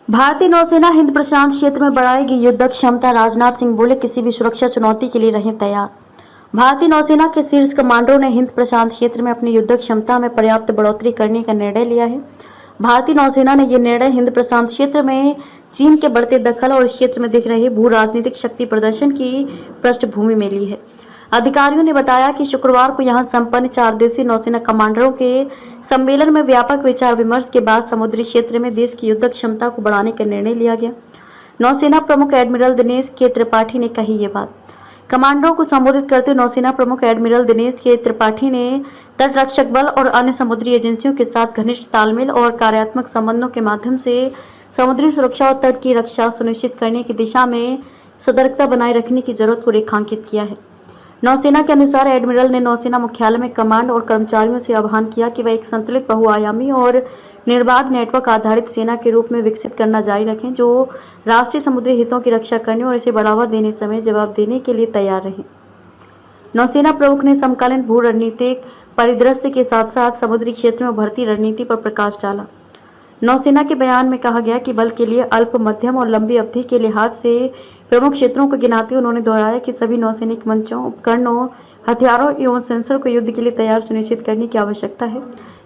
भारतीय नौसेना हिंद प्रशांत क्षेत्र में बढ़ाएगी युद्धक क्षमता। राजनाथ सिंह बोले, किसी भी सुरक्षा चुनौती के लिए रहें तैयार। भारतीय नौसेना के शीर्ष कमांडरों ने हिंद प्रशांत क्षेत्र में अपनी युद्धक क्षमता में पर्याप्त बढ़ोतरी करने का निर्णय लिया है। भारतीय नौसेना ने यह निर्णय हिंद प्रशांत क्षेत्र में चीन के बढ़ते दखल और इस क्षेत्र में दिख रहे भू राजनीतिक शक्ति प्रदर्शन की पृष्ठभूमि में ली है। अधिकारियों ने बताया कि शुक्रवार को यहां संपन्न 4 दिवसीय नौसेना कमांडरों के सम्मेलन में व्यापक विचार विमर्श के बाद समुद्री क्षेत्र में देश की युद्धक क्षमता को बढ़ाने का निर्णय लिया गया। नौसेना प्रमुख एडमिरल दिनेश के त्रिपाठी ने कही ये बात। कमांडरों को संबोधित करते हुए नौसेना प्रमुख एडमिरल दिनेश के त्रिपाठी ने तटरक्षक बल और अन्य समुद्री एजेंसियों के साथ घनिष्ठ तालमेल और कार्यात्मक संबंधों के माध्यम से समुद्री सुरक्षा और तट की रक्षा सुनिश्चित करने की दिशा में सतर्कता बनाए रखने की जरूरत को रेखांकित किया है। नौसेना के अनुसार एडमिरल ने नौसेना मुख्यालय में कमांड और कर्मचारियों से आह्वान किया कि वह एक संतुलित बहुआयामी और निर्बाध नेटवर्क आधारित सेना के रूप में विकसित करना जारी रखें, जो राष्ट्रीय समुद्री हितों की रक्षा करने और इसे बढ़ावा देने समय जवाब देने के लिए तैयार रहें। नौसेना प्रमुख ने समकालीन भू रणनीतिक परिदृश्य के साथ साथ समुद्री क्षेत्र में उभरती रणनीति पर प्रकाश डाला। नौसेना के बयान में कहा गया कि बल के लिए अल्प, मध्यम और लंबी अवधि के लिहाज से प्रमुख क्षेत्रों को गिनाते उन्होंने दोहराया कि सभी नौसैनिक मंचों, उपकरणों, हथियारों एवं सेंसर को युद्ध के लिए तैयार सुनिश्चित करने की आवश्यकता है,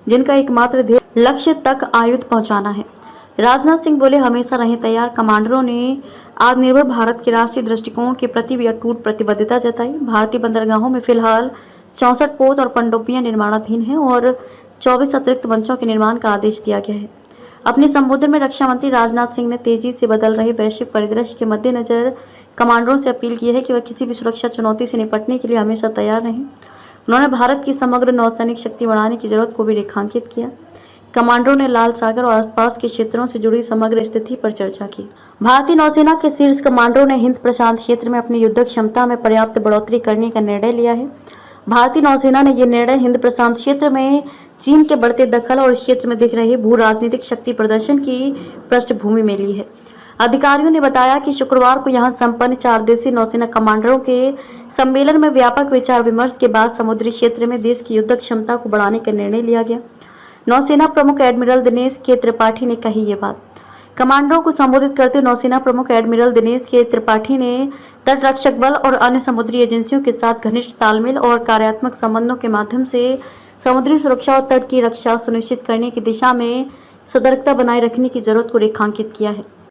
जिनका एकमात्र ध्येय लक्ष्य तक आयुध पहुंचाना है। राजनाथ सिंह बोले, हमेशा रहें तैयार। कमांडरों ने आत्मनिर्भर भारत के राष्ट्रीय दृष्टिकोण के प्रति भी अटूट प्रतिबद्धता जताई। भारतीय बंदरगाहों में फिलहाल 64 पोत और पनडुब्बियां निर्माणाधीन हैं और 24 अतिरिक्त मंचों के निर्माण का आदेश दिया गया है। अपने संबोधन में रक्षा मंत्री राजनाथ सिंह ने तेजी से बदल रहे वैश्विक परिदृश्य के मद्देनजर कमांडरों से अपील की है कि वह किसी भी सुरक्षा चुनौती से निपटने के लिए हमेशा तैयार रहें। उन्होंने भारत की समग्र नौसैनिक शक्ति बढ़ाने की जरूरत को भी रेखांकित किया। कमांडरों ने लाल सागर और आसपास के क्षेत्रों से जुड़ी समग्र स्थिति पर चर्चा की। भारतीय नौसेना के शीर्ष कमांडरों ने हिंद प्रशांत क्षेत्र में अपनी युद्धक क्षमता में पर्याप्त बढ़ोतरी करने का निर्णय लिया है। भारतीय नौसेना ने यह निर्णय हिंद प्रशांत क्षेत्र में चीन के बढ़ते दखल और इस क्षेत्र में दिख रहे भू राजनीतिक शक्ति प्रदर्शन की पृष्ठभूमि में ली है। अधिकारियों ने बताया कि शुक्रवार को यहां संपन्न 4 दिवसीय नौसेना कमांडरों के सम्मेलन में व्यापक विचार विमर्श के बाद समुद्री क्षेत्र में देश की युद्धक क्षमता को बढ़ाने का निर्णय लिया गया। नौसेना प्रमुख एडमिरल दिनेश के त्रिपाठी ने कही ये बात। कमांडरों को संबोधित करते हुए नौसेना प्रमुख एडमिरल दिनेश के त्रिपाठी ने तटरक्षक बल और अन्य समुद्री एजेंसियों के साथ घनिष्ठ तालमेल और कार्यात्मक संबंधों के माध्यम से समुद्री सुरक्षा और तट की रक्षा सुनिश्चित करने की दिशा में सतर्कता बनाए रखने की जरूरत को रेखांकित किया है।